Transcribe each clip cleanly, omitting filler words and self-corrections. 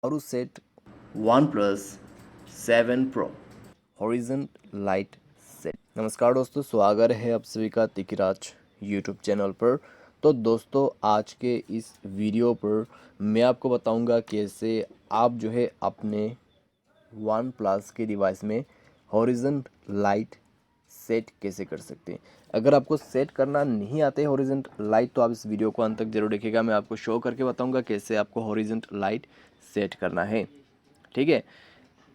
How to set OnePlus 7 Pro Horizon Light Set। नमस्कार दोस्तों, स्वागत है आप सभी का तिकिराज यूट्यूब चैनल पर। तो दोस्तों, आज के इस वीडियो पर मैं आपको बताऊंगा कैसे आप जो है अपने वन प्लस के डिवाइस में हॉरिजन लाइट सेट कैसे कर सकते हैं। अगर आपको सेट करना नहीं आते हॉरिजन लाइट तो आप इस वीडियो को अंत तक जरूर देखिएगा। मैं आपको शो करके बताऊंगा कैसे आपको हॉरिजन लाइट सेट करना है। ठीक है,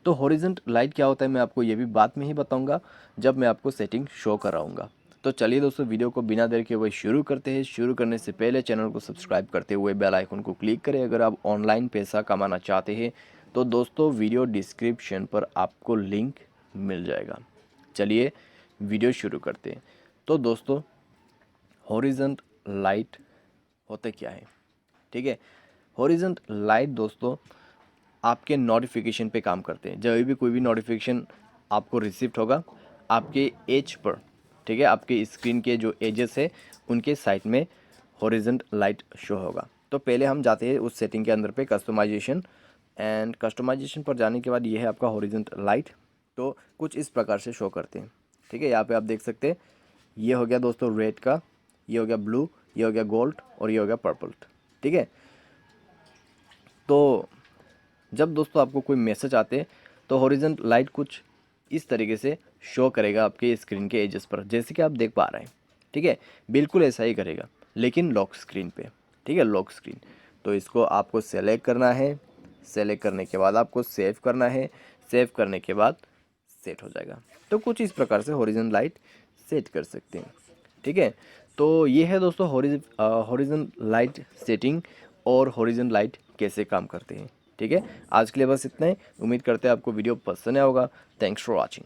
तो हॉरिजन लाइट क्या होता है मैं आपको ये भी बाद में ही बताऊंगा जब मैं आपको सेटिंग शो कराऊंगा। तो चलिए दोस्तों, वीडियो को बिना देर के वही शुरू करते हैं। शुरू करने से पहले चैनल को सब्सक्राइब करते हुए बेल आइकन को क्लिक करें। अगर आप ऑनलाइन पैसा कमाना चाहते हैं तो दोस्तों वीडियो डिस्क्रिप्शन पर आपको लिंक मिल जाएगा। चलिए वीडियो शुरू करते हैं। तो दोस्तों, हॉरिजन लाइट होते क्या है? ठीक है, हॉरिजॉन्टल लाइट दोस्तों आपके नोटिफिकेशन पे काम करते हैं। जब भी कोई भी नोटिफिकेशन आपको रिसीव होगा आपके एज पर, ठीक है, आपके स्क्रीन के जो एजेस है उनके साइड में हॉरिजॉन्टल लाइट शो होगा। तो पहले हम जाते हैं उस सेटिंग के अंदर पे कस्टमाइजेशन, एंड कस्टमाइजेशन पर जाने के बाद ये है आपका हॉरिजॉन्टल लाइट। तो कुछ इस प्रकार से शो करते हैं। ठीक है, यहाँ पे आप देख सकते हैं, ये हो गया दोस्तों रेड का, ये हो गया ब्लू, ये हो गया गोल्ड और ये हो गया पर्पल। ठीक है, तो जब दोस्तों आपको कोई मैसेज आते हैं तो हॉरिजॉन्टल लाइट कुछ इस तरीके से शो करेगा आपके स्क्रीन के एजेस पर, जैसे कि आप देख पा रहे हैं। ठीक है, बिल्कुल ऐसा ही करेगा लेकिन लॉक स्क्रीन पे। ठीक है, लॉक स्क्रीन। तो इसको आपको सेलेक्ट करना है। सेलेक्ट करने के बाद आपको सेव करना है। सेव करने के बाद सेट हो जाएगा। तो कुछ इस प्रकार से हॉरिजॉन्टल लाइट सेट कर सकते हैं। ठीक है, तो ये है दोस्तों हॉरिजॉन्टल लाइट सेटिंग और हॉरिजॉन्टल लाइट कैसे काम करते हैं। ठीक है, आज के लिए बस इतना ही। उम्मीद करते हैं आपको वीडियो पसंद आया होगा। Thanks for watching.